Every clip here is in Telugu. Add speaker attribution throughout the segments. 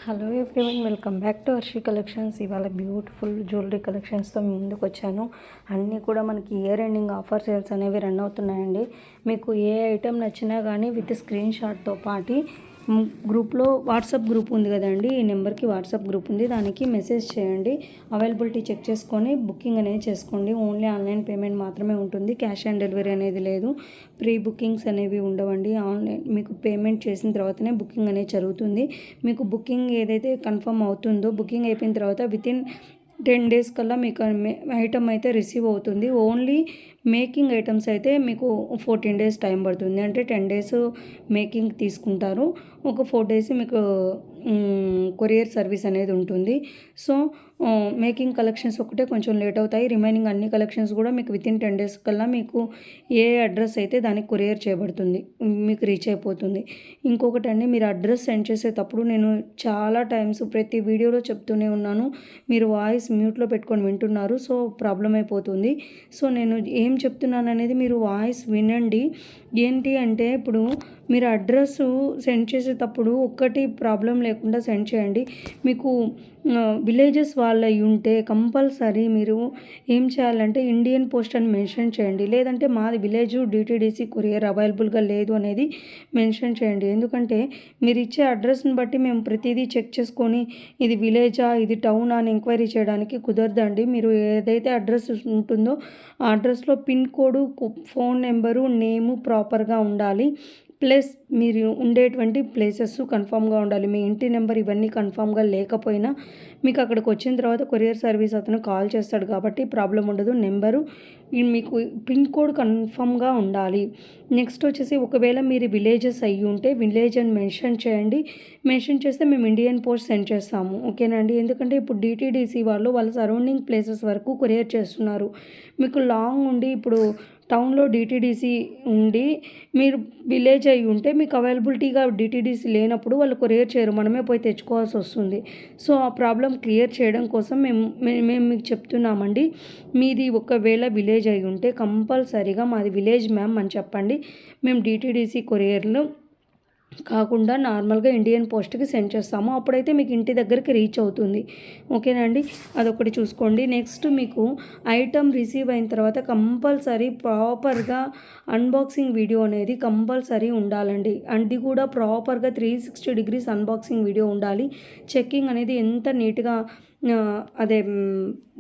Speaker 1: Hello everyone, welcome back to Harshi collections. ఇవాళ బ్యూటిఫుల్ జ్యువెలరీ కలెక్షన్స్తో మీ ముందుకు వచ్చాను. అన్నీ కూడా మనకి ఇయర్ ఎండింగ్ ఆఫర్ సేల్స్ అనేవి రన్ అవుతున్నాయండి. మీకు ఏ ఐటెం నచ్చినా కానీ విత్ స్క్రీన్ షాట్తో పాటు గ్రూప్లో వాట్సాప్ గ్రూప్ ఉంది కదండి, ఈ నెంబర్కి వాట్సాప్ గ్రూప్ ఉంది, దానికి మెసేజ్ చేయండి. అవైలబిలిటీ చెక్ చేసుకొని బుకింగ్ అనేది చేసుకోండి. ఓన్లీ ఆన్లైన్ పేమెంట్ మాత్రమే ఉంటుంది, క్యాష్ ఆన్ డెలివరీ అనేది లేదు. ప్రీ బుకింగ్స్ అనేవి ఉండవండి. ఆన్లైన్ మీకు పేమెంట్ చేసిన తర్వాతనే బుకింగ్ అనేది జరుగుతుంది. మీకు బుకింగ్ ఏదైతే కన్ఫర్మ్ అవుతుందో, బుకింగ్ అయిపోయిన తర్వాత వితిన్ 10 days కల్లా మీకు ఐటమ్ అయితే రిసీవ్ అవుతుంది. ఓన్లీ మేకింగ్ ఐటమ్స్ అయితే మీకు 14 days టైం పడుతుంది. అంటే 10 days మేకింగ్ తీసుకుంటారు, ఒక 4 days మీకు కొరియర్ సర్వీస్ అనేది ఉంటుంది. సో మేకింగ్ కలెక్షన్స్ ఒకటే కొంచెం లేట్ అవుతాయి. రిమైనింగ్ అన్ని కలెక్షన్స్ కూడా మీకు వితిన్ 10 days కల్లా మీకు ఏ అడ్రస్ అయితే దానికి కొరియర్ చేయబడుతుంది, మీకు రీచ్ అయిపోతుంది. ఇంకొకటి అండి, మీరు అడ్రస్ సెండ్ చేసేటప్పుడు నేను చాలా టైమ్స్ ప్రతి వీడియోలో చెప్తూనే ఉన్నాను, మీరు వాయిస్ మ్యూట్లో పెట్టుకొని వింటున్నారు, సో ప్రాబ్లం అయిపోతుంది. సో నేను ఏం చెప్తున్నాను అనేది మీరు వాయిస్ వినండి. ఏంటి అంటే, ఇప్పుడు మీరు అడ్రస్ సెండ్ చేసేటప్పుడు ఒక్కటి ప్రాబ్లం లేకుండా సెండ్ చేయండి. మీకు విలేజెస్ వాళ్ళవి ఉంటే కంపల్సరీ మీరు ఏం చేయాలంటే ఇండియన్ పోస్ట్ అని మెన్షన్ చేయండి. లేదంటే మాది విలేజ్ డిటీడీసీ కొరియర్ అవైలబుల్గా లేదు అనేది మెన్షన్ చేయండి. ఎందుకంటే మీరు ఇచ్చే అడ్రస్ని బట్టి మేము ప్రతిదీ చెక్ చేసుకొని ఇది విలేజా ఇది టౌనా అని ఎంక్వైరీ చేయడానికి కుదరదండి. మీరు ఏదైతే అడ్రస్ ఉంటుందో ఆ అడ్రస్లో పిన్ కోడ్, ఫోన్ నెంబరు, నేము ప్రాపర్గా ఉండాలి. ప్లస్ మీరు ఉండేటువంటి ప్లేసెస్ కన్ఫామ్గా ఉండాలి. మీ ఇంటి నెంబర్ ఇవన్నీ కన్ఫామ్గా లేకపోయినా మీకు అక్కడికి వచ్చిన తర్వాత కొరియర్ సర్వీస్ అతను కాల్ చేస్తాడు కాబట్టి ప్రాబ్లం ఉండదు. నెంబరు మీకు పిన్ కోడ్ కన్ఫామ్గా ఉండాలి. నెక్స్ట్ వచ్చేసి, ఒకవేళ మీరు విలేజెస్ అయ్యి ఉంటే విలేజ్ అని మెన్షన్ చేయండి. మెన్షన్ చేస్తే మేము ఇండియన్ పోస్ట్ సెండ్ చేస్తాము, ఓకేనా అండి. ఎందుకంటే ఇప్పుడు డిటీడీసీ వాళ్ళు వాళ్ళ సరౌండింగ్ ప్లేసెస్ వరకు కొరియర్ చేస్తున్నారు. మీకు లాంగ్ ఉండి ఇప్పుడు టౌన్లో డిటీడీసీ ఉండి మీరు విలేజ్ అయ్యి ఉంటే మీకు అవైలబిలిటీగా డిటీడీసీ లేనప్పుడు వాళ్ళు కొరియర్ చేయరు, మనమే పోయి తెచ్చుకోవాల్సి వస్తుంది. సో ఆ ప్రాబ్లం క్లియర్ చేయడం కోసం మేము మీకు చెప్తున్నామండి. మీది ఒకవేళ విలేజ్ అయ్యి ఉంటే కంపల్సరీగా మాది విలేజ్ మ్యామ్ అని చెప్పండి. మేము డిటీడీసీ కొరియర్లో కాకుండా నార్మల్గా ఇండియన్ పోస్ట్కి సెండ్ చేస్తాము, అప్పుడైతే మీకు ఇంటి దగ్గరికి రీచ్ అవుతుంది, ఓకేనా అండి. అదొకటి చూసుకోండి. నెక్స్ట్, మీకు ఐటమ్ రిసీవ్ అయిన తర్వాత కంపల్సరీ ప్రాపర్గా అన్బాక్సింగ్ వీడియో అనేది కంపల్సరీ ఉండాలండి. అది కూడా ప్రాపర్గా 360 degrees అన్బాక్సింగ్ వీడియో ఉండాలి. చెక్కింగ్ అనేది ఎంత నీట్గా అదే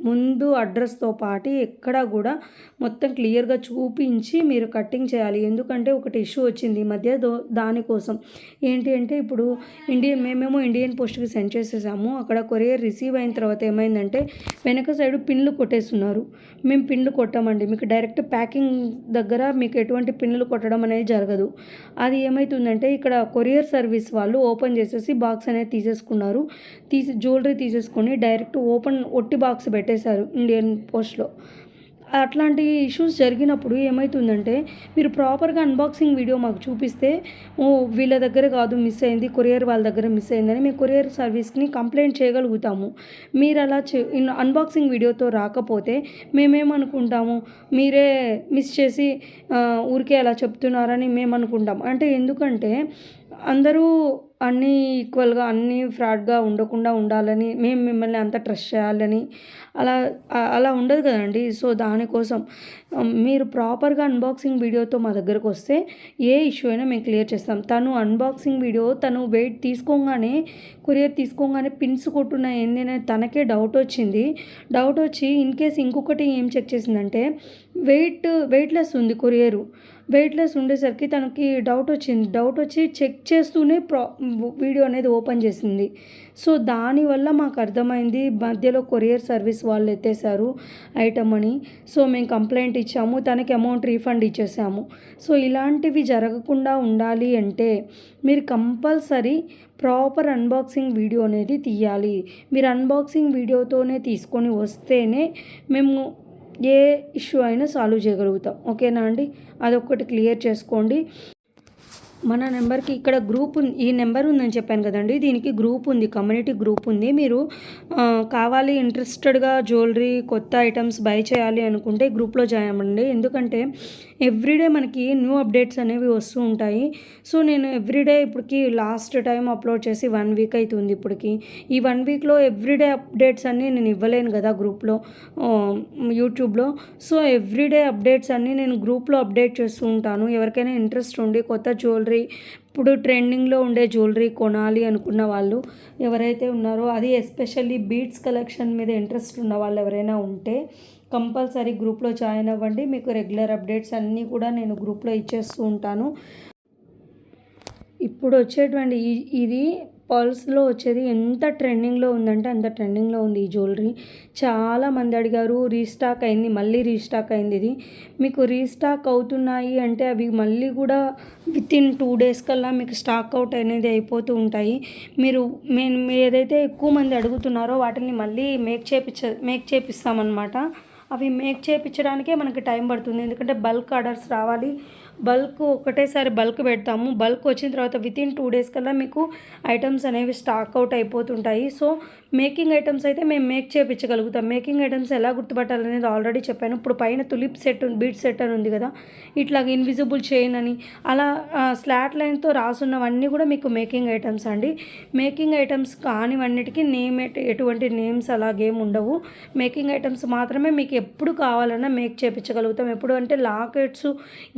Speaker 1: ముందు అడ్రస్తో పాటు ఎక్కడా కూడా మొత్తం క్లియర్గా చూపించి మీరు కటింగ్ చేయాలి. ఎందుకంటే ఒకటి ఇష్యూ వచ్చింది ఈ మధ్య, దానికోసం ఏంటి అంటే, ఇప్పుడు మేమేమో ఇండియన్ పోస్ట్కి సెండ్ చేసేసాము. అక్కడ కొరియర్ రిసీవ్ అయిన తర్వాత ఏమైందంటే వెనక సైడ్ పిన్లు కొట్టేస్తున్నారు. మేము పిన్లు కొట్టామండి. మీకు డైరెక్ట్ ప్యాకింగ్ దగ్గర మీకు ఎటువంటి పిన్నులు కొట్టడం అనేది జరగదు. అది ఏమవుతుందంటే, ఇక్కడ కొరియర్ సర్వీస్ వాళ్ళు ఓపెన్ చేసేసి బాక్స్ అనేది తీసేసుకున్నారు. జ్యువెలరీ తీసేసుకొని డైరెక్ట్ ఒట్టి బాక్స్ పెట్టేశారు ఇండియన్ పోస్ట్లో. అట్లాంటి ఇష్యూస్ జరిగినప్పుడు ఏమవుతుందంటే, మీరు ప్రాపర్గా అన్బాక్సింగ్ వీడియో మాకు చూపిస్తే, వీళ్ళ దగ్గర కాదు మిస్ అయింది, కొరియర్ వాళ్ళ దగ్గర మిస్ అయిందని మేము కొరియర్ సర్వీస్ని కంప్లైంట్ చేయగలుగుతాము. మీరు అలా అన్బాక్సింగ్ వీడియోతో రాకపోతే మేమేమనుకుంటాము, మీరే మిస్ చేసి ఊరికే అలా చెప్తున్నారని మేము అనుకుంటాం. అంటే ఎందుకంటే అందరూ అన్నీ ఈక్వల్గా అన్నీ ఫ్రాడ్గా ఉండకుండా ఉండాలని, మేము మిమ్మల్ని అంత ట్రస్ట్ చేయాలని అలా ఉండదు కదండి. సో దానికోసం మీరు ప్రాపర్గా అన్బాక్సింగ్ వీడియోతో మా దగ్గరకు వస్తే ఏ ఇష్యూ అయినా మేము క్లియర్ చేస్తాం. తను అన్బాక్సింగ్ వీడియో వెయిట్ తీసుకోగానే, కొరియర్ తీసుకోగానే పిన్స్ కొట్టున్న ఏందనే తనకే డౌట్ వచ్చి ఇన్ కేస్ ఇంకొకటి ఏం చెక్ చేసిందంటే, వెయిట్లెస్ ఉంది కొరియరు. వెయిట్లెస్ ఉండేసరికి తనకి డౌట్ వచ్చి చెక్ చేస్తూనే వీడియో అనేది ఓపెన్ చేసింది. సో దానివల్ల మాకు అర్థమైంది మధ్యలో కొరియర్ సర్వీస్ వాళ్ళు ఎత్తేసారు ఐటమ్ అని. సో మేము కంప్లైంట్ ఇచ్చాము, తనకి అమౌంట్ రీఫండ్ ఇచ్చేసాము. సో ఇలాంటివి జరగకుండా ఉండాలి అంటే మీరు కంపల్సరీ ప్రాపర్ అన్బాక్సింగ్ వీడియో అనేది తీయాలి. మీరు అన్బాక్సింగ్ వీడియోతోనే తీసుకొని వస్తేనే మేము ఏ ఇష్యూ అయినా సాల్వ్ చేయగలుగుతాం, ఓకేనా అండి. అదొక్కటి క్లియర్ చేసుకోండి. మన నెంబర్కి ఇక్కడ గ్రూప్ ఈ నెంబర్ ఉందని చెప్పాను కదండి, దీనికి గ్రూప్ ఉంది, కమ్యూనిటీ గ్రూప్ ఉంది. మీరు కావాలి ఇంట్రెస్టెడ్గా జ్యువెలరీ కొత్త ఐటమ్స్ బై చేయాలి అనుకుంటే గ్రూప్లో జాయిన్ అవ్వండి. ఎందుకంటే ఎవ్రీడే మనకి న్యూ అప్డేట్స్ అనేవి వస్తూ ఉంటాయి. సో నేను ఎవ్రీడే ఇప్పటికి లాస్ట్ టైం అప్లోడ్ చేసి 1 వీక్ అవుతుంది. ఇప్పటికి ఈ 1 వీక్లో ఎవ్రీడే అప్డేట్స్ అన్నీ నేను ఇవ్వలేను కదా గ్రూప్లో, యూట్యూబ్లో. సో ఎవ్రీడే అప్డేట్స్ అన్నీ నేను గ్రూప్లో అప్డేట్ చేస్తూ ఉంటాను. ఎవరికైనా ఇంట్రెస్ట్ ఉండి కొత్త జ్యువెలరీ, ఇప్పుడు ట్రెండింగ్లో ఉండే జ్యువెలరీ కొనాలి అనుకున్న వాళ్ళు ఎవరైతే ఉన్నారో, అది ఎస్పెషల్లీ బీడ్స్ కలెక్షన్ మీద ఇంట్రెస్ట్ ఉన్న వాళ్ళు ఎవరైనా ఉంటే కంపల్సరీ గ్రూప్లో జాయిన్ అవ్వండి. మీకు రెగ్యులర్ అప్డేట్స్ అన్నీ కూడా నేను గ్రూప్లో ఇచ్చేస్తూ ఉంటాను. ఇప్పుడు వచ్చేటువంటి ఇది పర్ల్స్లో వచ్చేది ఎంత ట్రెండింగ్లో ఉందంటే అంత ట్రెండింగ్లో ఉంది ఈ జ్యువెలరీ. చాలామంది అడిగారు, రీస్టాక్ అయింది, మళ్ళీ రీస్టాక్ అయింది. ఇది మీకు రీస్టాక్ అవుతున్నాయి అంటే అవి మళ్ళీ కూడా వితిన్ 2 days కల్లా మీకు స్టాక్ అవుట్ అనేది అయిపోతూ ఉంటాయి. మీరు ఏదైతే ఎక్కువ మంది అడుగుతున్నారో వాటిని మళ్ళీ మేక్ చేపిస్తామన్నమాట. అవి మేక్ చేయించడానికే మనకి టైం పడుతుంది. ఎందుకంటే బల్క్ ఆర్డర్స్ రావాలి, ఒకటేసారి బల్క్ పెడతాము. బల్క్ వచ్చిన తర్వాత వితిన్ 2 days కల్లా మీకు ఐటమ్స్ అనేవి స్టాక్ అవుట్ అయిపోతుంటాయి. సో మేకింగ్ ఐటమ్స్ అయితే మేము మేక్ చేయించగలుగుతాం. మేకింగ్ ఐటమ్స్ ఎలా గుర్తుపట్టాలనేది ఆల్రెడీ చెప్పాను. ఇప్పుడు పైన తులిప్ సెట్, బీడ్ సెట్ అని ఉంది కదా, ఇట్లాగ ఇన్విజిబుల్ చైన్ అని అలా స్లాట్ లైన్తో రాసున్నవన్నీ కూడా మీకు మేకింగ్ ఐటమ్స్ అండి. మేకింగ్ ఐటమ్స్ కానివన్నిటికీ ఎటువంటి నేమ్స్ అలాగేం ఉండవు. మేకింగ్ ఐటమ్స్ మాత్రమే మీకు ఎప్పుడు కావాలన్నా మేక్ చేయించగలుగుతాం. ఎప్పుడు అంటే లాకెట్స్,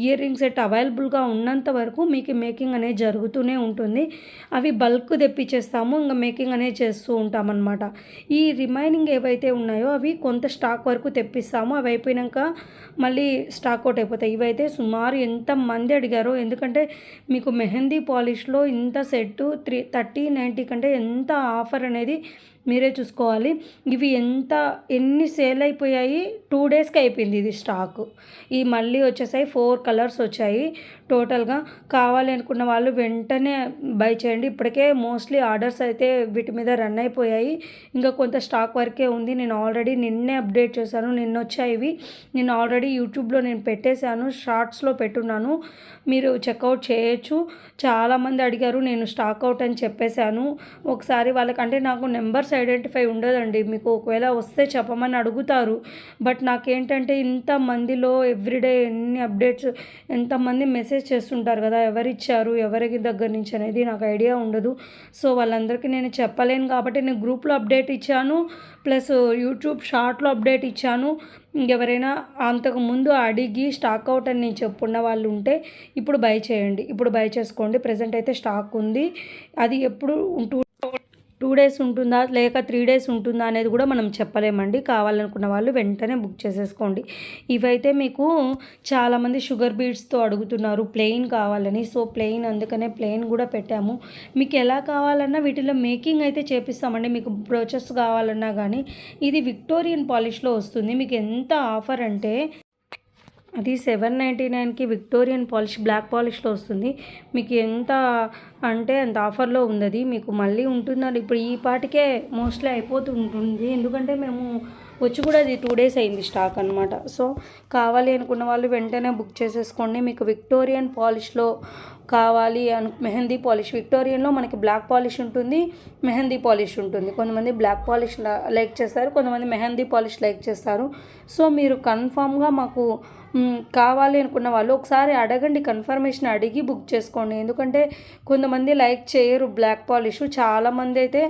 Speaker 1: ఇయర్ రింగ్స్ సెట్ అవైలబుల్గా ఉన్నంత వరకు మీకు మేకింగ్ అనేది జరుగుతూనే ఉంటుంది. అవి బల్క్ తెప్పించేస్తాము, ఇంకా మేకింగ్ అనేది చేస్తూ ఉంటామన్నమాట. ఈ రిమైనింగ్ ఏవైతే ఉన్నాయో అవి కొంత స్టాక్ వరకు తెప్పిస్తాము. అవి అయిపోయాక మళ్ళీ స్టాక్ అవుట్ అయిపోతాయి. ఇవైతే సుమారు ఎంతమంది అడిగారో, ఎందుకంటే మీకు మెహందీ పాలిష్లో ఇంత సెట్ 3090 కంటే ఎంత ఆఫర్ అనేది మీరే చూసుకోవాలి. ఇవి ఎన్ని సేల్ అయిపోయాయి, 2 daysకి అయిపోయింది ఇది స్టాక్. ఈ మళ్ళీ వచ్చేసాయి 4 కలర్స్ వచ్చాయి టోటల్గా. కావాలి అనుకున్న వాళ్ళు వెంటనే బై చేయండి. ఇప్పటికే మోస్ట్లీ ఆర్డర్స్ అయితే వీటి మీద రన్ అయిపోయాయి. ఇంకా కొంత స్టాక్ వరకే ఉంది. నేను ఆల్రెడీ నిన్నే అప్డేట్ చేశాను, నిన్న వచ్చాయి ఇవి. నేను ఆల్రెడీ యూట్యూబ్లో నేను పెట్టేశాను, షార్ట్స్లో పెట్టున్నాను, మీరు చెక్అవుట్ చేయొచ్చు. చాలామంది అడిగారు, నేను స్టాక్ అవుట్ అని చెప్పేశాను. ఒకసారి వాళ్ళకంటే నాకు నెంబర్స్ ఐడెంటిఫై ఉండదండి. మీకు ఒకవేళ వస్తే చెప్పమని అడుగుతారు. బట్ నాకేంటంటే ఇంతమందిలో ఎవ్రీడే ఎన్ని అప్డేట్స్, ఎంతమంది మెసేజ్ చేస్తుంటారు కదా, ఎవరిచ్చారు ఎవరికి దగ్గర నుంచి అనేది నాకు ఐడియా ఉండదు. సో వాళ్ళందరికీ నేను చెప్పలేను కాబట్టి నేను గ్రూప్లో అప్డేట్ ఇచ్చాను, ప్లస్ యూట్యూబ్ షార్ట్లో అప్డేట్ ఇచ్చాను. ఎవరైనా అంతకుముందు అడిగి స్టాక్ అవుట్ అని నేను చెప్పున్న వాళ్ళు ఉంటే ఇప్పుడు బై చేయండి, ఇప్పుడు బై చేసుకోండి. ప్రజెంట్ అయితే స్టాక్ ఉంది. అది ఎప్పుడు 2 days ఉంటుందా లేక 3 days ఉంటుందా అనేది కూడా మనం చెప్పలేమండి. కావాలనుకున్న వాళ్ళు వెంటనే బుక్ చేసేసుకోండి. ఇవైతే మీకు చాలామంది షుగర్ బీడ్స్తో అడుగుతున్నారు, ప్లెయిన్ కావాలని. సో ప్లెయిన్, అందుకనే ప్లెయిన్ కూడా పెట్టాము. మీకు ఎలా కావాలన్నా వీటిలో మేకింగ్ అయితే చేపిస్తామండి. మీకు బ్రోచెస్ కావాలన్నా కానీ ఇది విక్టోరియన్ పాలిష్లో వస్తుంది. మీకు ఎంత ఆఫర్ అంటే అది 799కి విక్టోరియన్ పాలిష్, బ్లాక్ పాలిష్లో వస్తుంది. మీకు ఎంత అంటే అంత ఆఫర్లో ఉంది. మీకు మళ్ళీ ఉంటుందండి. ఇప్పుడు ఈ పాటికే మోస్ట్లీ అయిపోతూ ఉంటుంది, ఎందుకంటే మేము వచ్చి కూడా అది 2 days అయింది స్టాక్ అనమాట. సో కావాలి అనుకున్న వాళ్ళు వెంటనే బుక్ చేసేసుకోండి. మీకు విక్టోరియన్ పాలిష్లో కావాలి మెహందీ పాలిష్, విక్టోరియన్లో మనకి బ్లాక్ పాలిష్ ఉంటుంది, మెహందీ పాలిష్ ఉంటుంది. కొంతమంది బ్లాక్ పాలిష్ లైక్ చేస్తారు, కొంతమంది మెహందీ పాలిష్ లైక్ చేస్తారు. సో మీరు కన్ఫామ్గా మాకు కావాలి అనుకున్న వాళ్ళు ఒకసారి అడగండి, కన్ఫర్మేషన్ అడిగి బుక్ చేసుకోండి. ఎందుకంటే కొంతమంది లైక్ చేయరు బ్లాక్ పాలిష్. చాలామంది అయితే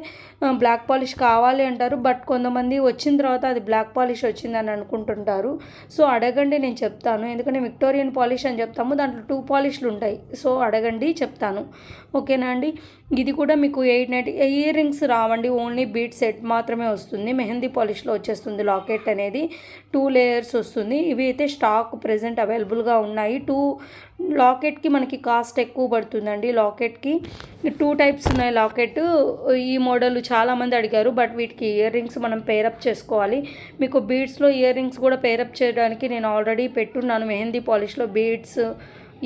Speaker 1: బ్లాక్ పాలిష్ కావాలి అంటారు, బట్ కొంతమంది వచ్చిన తర్వాత అది బ్లాక్ పాలిష్ వచ్చిందని అనుకుంటుంటారు. సో అడగండి, నేను చెప్తాను. ఎందుకంటే విక్టోరియన్ పాలిష్ అని చెప్తాము, దాంట్లో 2 పాలిష్లు ఉంటాయి. సో అడగండి, చెప్తాను. ఓకేనా అండి. ఇది కూడా మీకు 890. ఇయర్ రింగ్స్ రావండి, ఓన్లీ బీట్ సెట్ మాత్రమే వస్తుంది. మెహందీ పాలిష్లో వచ్చేస్తుంది. లాకెట్ అనేది 2 layers వస్తుంది. ఇవి అయితే స్టాక్ ప్రెజెంట్ అవైలబుల్గా ఉన్నాయి. లాకెట్కి మనకి కాస్ట్ ఎక్కువ పడుతుందండి. లాకెట్కి 2 types ఉన్నాయి. లాకెట్ ఈ మోడల్ చాలామంది అడిగారు, బట్ వీటికి ఇయర్ రింగ్స్ మనం పేరప్ చేసుకోవాలి. మీకు బీడ్స్లో ఇయర్ రింగ్స్ కూడా పేరప్ చేయడానికి నేను ఆల్రెడీ పెట్టున్నాను. మెహందీ పాలిష్లో బీడ్స్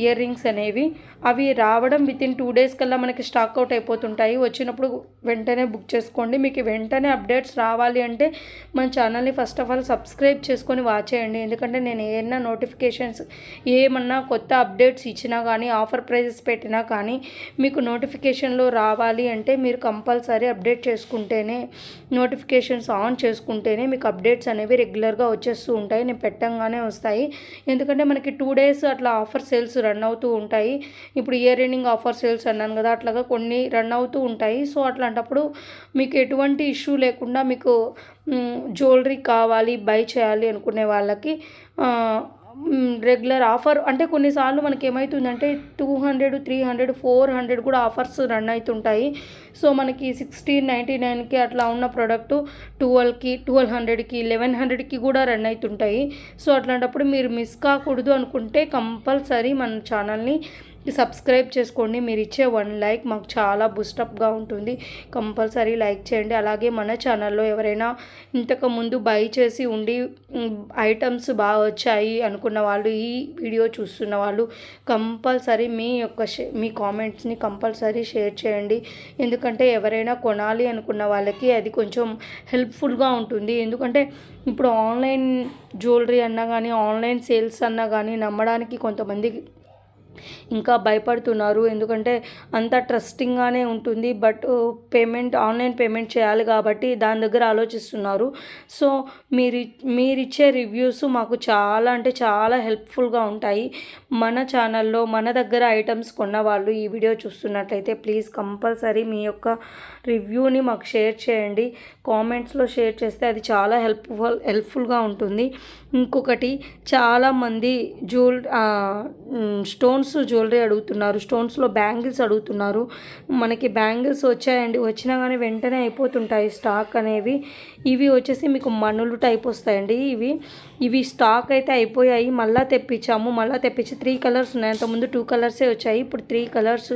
Speaker 1: ఇయర్ రింగ్స్ అనేవి. అవి రావడం వితిన్ 2 days కల్లా మనకి స్టాక్ అవుట్ అయిపోతుంటాయి. వచ్చినప్పుడు వెంటనే బుక్ చేసుకోండి. మీకు వెంటనే అప్డేట్స్ రావాలి అంటే మన ఛానల్ని ఫస్ట్ ఆఫ్ ఆల్ సబ్స్క్రైబ్ చేసుకొని వాచ్ చేయండి. ఎందుకంటే నేను ఏమన్నా నోటిఫికేషన్స్ ఏమన్నా కొత్త అప్డేట్స్ ఇచ్చినా కానీ, ఆఫర్ ప్రైజెస్ పెట్టినా కానీ మీకు నోటిఫికేషన్లో రావాలి అంటే మీరు కంపల్సరీ అప్డేట్ చేసుకుంటేనే, నోటిఫికేషన్స్ ఆన్ చేసుకుంటేనే మీకు అప్డేట్స్ అనేవి రెగ్యులర్గా వచ్చేస్తూ ఉంటాయి. నేను పెట్టంగానే వస్తాయి. ఎందుకంటే మనకి 2 days అట్లా ఆఫర్ సేల్స్ రన్ అవుతూ ఉంటాయి. ఇప్పుడు ఇయర్ ఎండింగ్ ఆఫర్ సేల్స్ అన్నాను కదా, అట్లాగా కొన్ని రన్ అవుతూ ఉంటాయి. సో అట్లాంటప్పుడు మీకు ఎటువంటి ఇష్యూ లేకుండా మీకు జ్యువెలరీ కావాలి, బై చేయాలి అనుకునే వాళ్ళకి రెగ్యులర్ ఆఫర్ అంటే కొన్నిసార్లు మనకి ఏమవుతుందంటే 200, 300, 400 కూడా ఆఫర్స్ రన్ అవుతుంటాయి. సో మనకి 1699కి అట్లా ఉన్న ప్రోడక్ట్ 1200కి 1100కి కూడా రన్ అవుతుంటాయి. సో అట్లాంటప్పుడు మీరు మిస్ కాకూడదు అనుకుంటే కంపల్సరీ మన ఛానల్ని సబ్స్క్రైబ్ చేసుకోండి. మీరు ఇచ్చే 1 like మాకు చాలా బూస్టప్గా ఉంటుంది. కంపల్సరీ లైక్ చేయండి. అలాగే మన ఛానల్లో ఎవరైనా ఇంతకుముందు బై చేసి ఉండి ఐటమ్స్ బాగా వచ్చాయి అనుకున్న వాళ్ళు, ఈ వీడియో చూస్తున్న వాళ్ళు కంపల్సరీ మీ కామెంట్స్ని కంపల్సరీ షేర్ చేయండి. ఎందుకంటే ఎవరైనా కొనాలి అనుకున్న వాళ్ళకి అది కొంచెం హెల్ప్ఫుల్గా ఉంటుంది. ఎందుకంటే ఇప్పుడు ఆన్లైన్ జ్యువెలరీ అన్నా కానీ, ఆన్లైన్ సేల్స్ అన్నా కానీ నమ్మడానికి కొంతమంది ఇంకా భయపడుతున్నారు. ఎందుకంటే అంత ట్రస్టింగ్గానే ఉంటుంది, బట్ ఆన్లైన్ పేమెంట్ చేయాలి కాబట్టి దాని దగ్గర ఆలోచిస్తున్నారు. సో మీరిచ్చే రివ్యూస్ మాకు చాలా అంటే చాలా హెల్ప్ఫుల్గా ఉంటాయి. మన ఛానల్లో మన దగ్గర ఐటమ్స్ కొన్న వాళ్ళు ఈ వీడియో చూస్తున్నట్లయితే ప్లీజ్ కంపల్సరీ మీ యొక్క రివ్యూని మాకు షేర్ చేయండి. కామెంట్స్లో షేర్ చేస్తే అది చాలా హెల్ప్ఫుల్గా ఉంటుంది. ఇంకొకటి, చాలామంది స్టోన్స్ జ్యువెలరీ అడుగుతున్నారు, స్టోన్స్లో బ్యాంగిల్స్ అడుగుతున్నారు. మనకి బ్యాంగిల్స్ వచ్చాయండి, వచ్చినా కానీ వెంటనే అయిపోతుంటాయి స్టాక్ అనేవి. ఇవి వచ్చేసి మీకు మనులు టైప్ వస్తాయండి. ఇవి స్టాక్ అయితే అయిపోయాయి. మళ్ళీ తెప్పించి 3 కలర్స్ ఉన్నాయి. అంతకుముందు 2 కలర్సే వచ్చాయి, ఇప్పుడు 3 కలర్స్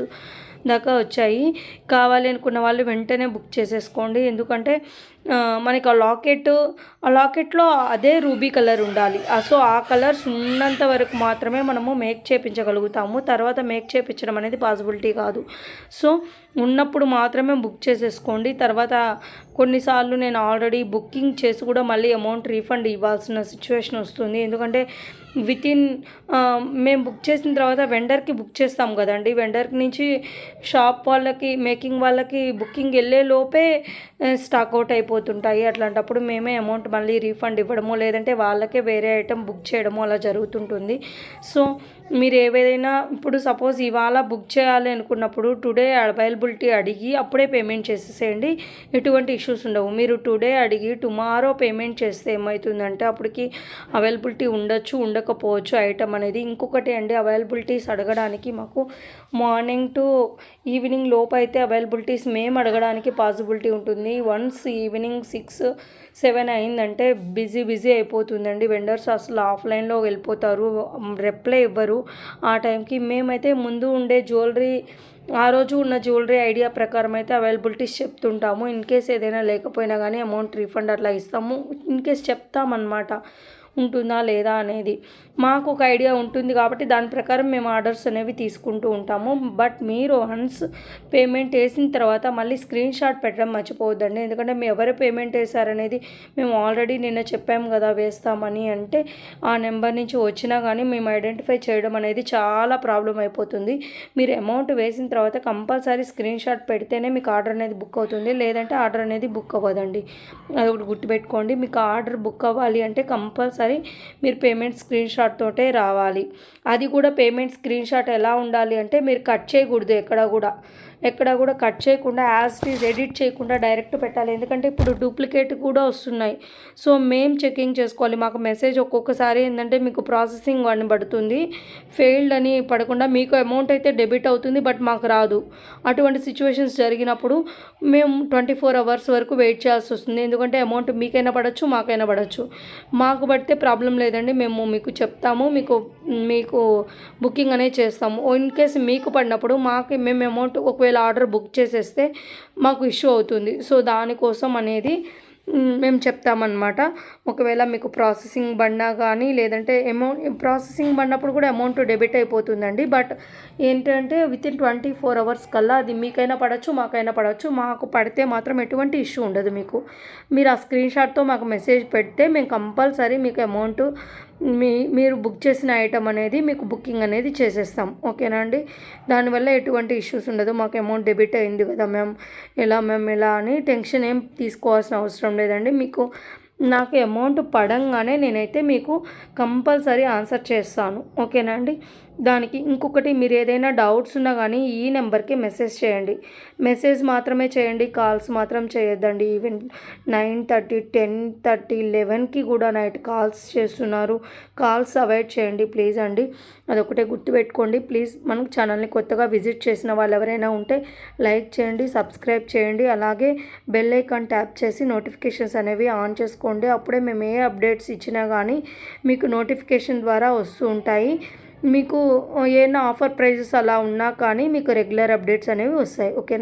Speaker 1: దాకా వచ్చాయి. కావాలి అనుకున్న వాళ్ళు వెంటనే బుక్ చేసేసుకోండి. ఎందుకంటే మనకి ఆ లాకెట్లో అదే రూబీ కలర్ ఉండాలి. సో ఆ కలర్స్ ఉన్నంత వరకు మాత్రమే మనము మేక్ చేయించగలుగుతాము. తర్వాత మేక్ చేయించడం అనేది పాసిబిలిటీ కాదు. సో ఉన్నప్పుడు మాత్రమే బుక్ చేసేసుకోండి. తర్వాత కొన్నిసార్లు నేను ఆల్రెడీ బుకింగ్ చేసి కూడా మళ్ళీ అమౌంట్ రీఫండ్ ఇవ్వాల్సిన సిచ్యువేషన్ వస్తుంది. ఎందుకంటే మేము బుక్ చేసిన తర్వాత వెండర్కి బుక్ చేస్తాం కదండి. వెండర్కి నుంచి షాప్ వాళ్ళకి, మేకింగ్ వాళ్ళకి బుకింగ్ వెళ్ళే లోపే స్టాక్ అవుట్ అయిపోతుంటాయి. అట్లాంటప్పుడు మేమే అమౌంట్ మళ్ళీ రీఫండ్ ఇవ్వడము, లేదంటే వాళ్ళకే వేరే ఐటెం బుక్ చేయడము అలా జరుగుతుంటుంది. సో మీరు ఏదైనా ఇప్పుడు సపోజ్ ఇవాళ బుక్ చేయాలి అనుకున్నప్పుడు టుడే అవైలబిలిటీ అడిగి అప్పుడే పేమెంట్ చేసేసేయండి. ఎటువంటి ఇష్యూస్ ఉండవు. మీరు టుడే అడిగి టుమారో పేమెంట్ చేస్తే ఏమవుతుందంటే అప్పటికి అవైలబిలిటీ ఉండకపోవచ్చు ఐటమ్ అనేది. ఇంకొకటి అండి, అవైలబిలిటీస్ అడగడానికి మాకు మార్నింగ్ టు ఈవినింగ్ లోపు అయితే అవైలబిలిటీస్ మేము అడగడానికి పాసిబిలిటీ ఉంటుంది. వన్స్ ఈవినింగ్ 6, 7 అయిందంటే బిజీ అయిపోతుందండి. వెండర్స్ అసలు ఆఫ్లైన్లో వెళ్ళిపోతారు, రిప్లై ఇవ్వరు ఆ టైంకి. మేమైతే ముందు ఉండే ఆ రోజు ఉన్న జ్యువెలరీ ఐడియా ప్రకారం అయితే అవైలబిలిటీస్ చెప్తుంటాము. ఇన్ కేస్ ఏదైనా లేకపోయినా కానీ అమౌంట్ రీఫండ్ అట్లా ఇస్తాము. ఇన్ కేస్ చెప్తామన్నమాట ఉంటుందా లేదా అనేది. మాకు ఒక ఐడియా ఉంటుంది కాబట్టి దాని ప్రకారం మేము ఆర్డర్స్ అనేవి తీసుకుంటూ ఉంటాము. బట్ మీరు వన్స్ పేమెంట్ వేసిన తర్వాత మళ్ళీ స్క్రీన్ షాట్ పెట్టడం మర్చిపోవద్దండి. ఎందుకంటే మీ ఎవరు పేమెంట్ వేశారనేది మేము ఆల్రెడీ నిన్న చెప్పాము కదా వేస్తామని. అంటే ఆ నెంబర్ నుంచి వచ్చినా కానీ మేము ఐడెంటిఫై చేయడం అనేది చాలా ప్రాబ్లం అయిపోతుంది. మీరు అమౌంట్ వేసిన తర్వాత కంపల్సరీ స్క్రీన్ షాట్ పెడితేనే మీకు ఆర్డర్ అనేది బుక్ అవుతుంది, లేదంటే ఆర్డర్ అనేది బుక్ అవ్వదండి. అది ఒకటి గుర్తుపెట్టుకోండి. మీకు ఆర్డర్ బుక్ అవ్వాలి అంటే కంపల్సరీ మీరు పేమెంట్ స్క్రీన్ షాట్ తోటే రావాలి. అది కూడా పేమెంట్ స్క్రీన్ షాట్ ఎలా ఉండాలి అంటే మీరు కట్ చేయకూడదు, ఎక్కడ కూడా కట్ చేయకుండా యాజ్ ఇట్ ఈజ్ ఎడిట్ చేయకుండా డైరెక్ట్ పెట్టాలి. ఎందుకంటే ఇప్పుడు డూప్లికేట్ కూడా వస్తున్నాయి. సో మేము చెకింగ్ చేసుకోవాలి. మాకు మెసేజ్ ఒక్కొక్కసారి ఏంటంటే మీకు ప్రాసెసింగ్ అని పడుతుంది, ఫెయిల్డ్ అని పడకుండా మీకు అమౌంట్ అయితే డెబిట్ అవుతుంది, బట్ మాకు రాదు. అటువంటి సిచ్యువేషన్స్ జరిగినప్పుడు మేము 24 hours వరకు వెయిట్ చేయాల్సి వస్తుంది. ఎందుకంటే అమౌంట్ మీకైనా పడవచ్చు, మాకైనా పడవచ్చు. మాకు పడితే ప్రాబ్లం లేదండి, మేము మీకు చెప్తాము, మీకు బుకింగ్ అనేది చేస్తాము. ఇన్ కేసు మీకు పడినప్పుడు మేము అమౌంట్ ఒకవేళ ఆర్డర్ బుక్ చేసేస్తే మాకు ఇష్యూ అవుతుంది. సో దానికోసం అనేది మేము చెప్తామన్నమాట. ఒకవేళ మీకు ప్రాసెసింగ్ పడినా కానీ లేదంటే ప్రాసెసింగ్ పడినప్పుడు కూడా అమౌంట్ డెబిట్ అయిపోతుందండి. బట్ ఏంటంటే వితిన్ 24 అవర్స్ కల్లా అది మీకైనా పడవచ్చు, మాకైనా పడవచ్చు. మాకు పడితే మాత్రం ఎటువంటి ఇష్యూ ఉండదు. మీరు ఆ స్క్రీన్ షాట్తో మాకు మెసేజ్ పెడితే మేము కంపల్సరీ మీకు అమౌంట్ మీరు బుక్ చేసిన ఐటమ్ అనేది మీకు బుకింగ్ అనేది చేసేస్తాం. ఓకేనా అండి? దానివల్ల ఎటువంటి ఇష్యూస్ ఉండదు. మాకు అమౌంట్ డెబిట్ అయింది కదా మ్యామ్, ఎలా అని టెన్షన్ ఏం తీసుకోవాల్సిన అవసరం లేదండి. నాకు అమౌంట్ పడంగానే నేనైతే మీకు కంపల్సరీ ఆన్సర్ చేస్తాను. ఓకేనా అండి? దానికి ఇంకొకటి, మీరు ఏదైనా డౌట్స్ ఉన్నా కానీ ఈ నెంబర్కి మెసేజ్ చేయండి. మెసేజ్ మాత్రమే చేయండి, కాల్స్ మాత్రం చేయొద్దండి. ఈవెన్ 9:30, 10:30, 11కి కూడా నైట్ కాల్స్ చేస్తున్నారు. కాల్స్ అవాయిడ్ చేయండి ప్లీజ్ అండి. అదొకటే గుర్తుపెట్టుకోండి ప్లీజ్. మనకు ఛానల్ని కొత్తగా విజిట్ చేసిన వాళ్ళు ఎవరైనా ఉంటే లైక్ చేయండి, సబ్స్క్రైబ్ చేయండి. అలాగే బెల్ ఐకాన్ ట్యాప్ చేసి నోటిఫికేషన్స్ అనేవి ఆన్ చేసుకోండి. అప్పుడే మేము ఏ అప్డేట్స్ ఇచ్చినా కానీ మీకు నోటిఫికేషన్ ద్వారా వస్తూ ఉంటాయి. మీకు ఏమైనా ఆఫర్ ప్రైజెస్ అలా ఉన్నా కానీ మీకు రెగ్యులర్ అప్డేట్స్ అనేవి వస్తాయి. ఓకేనా?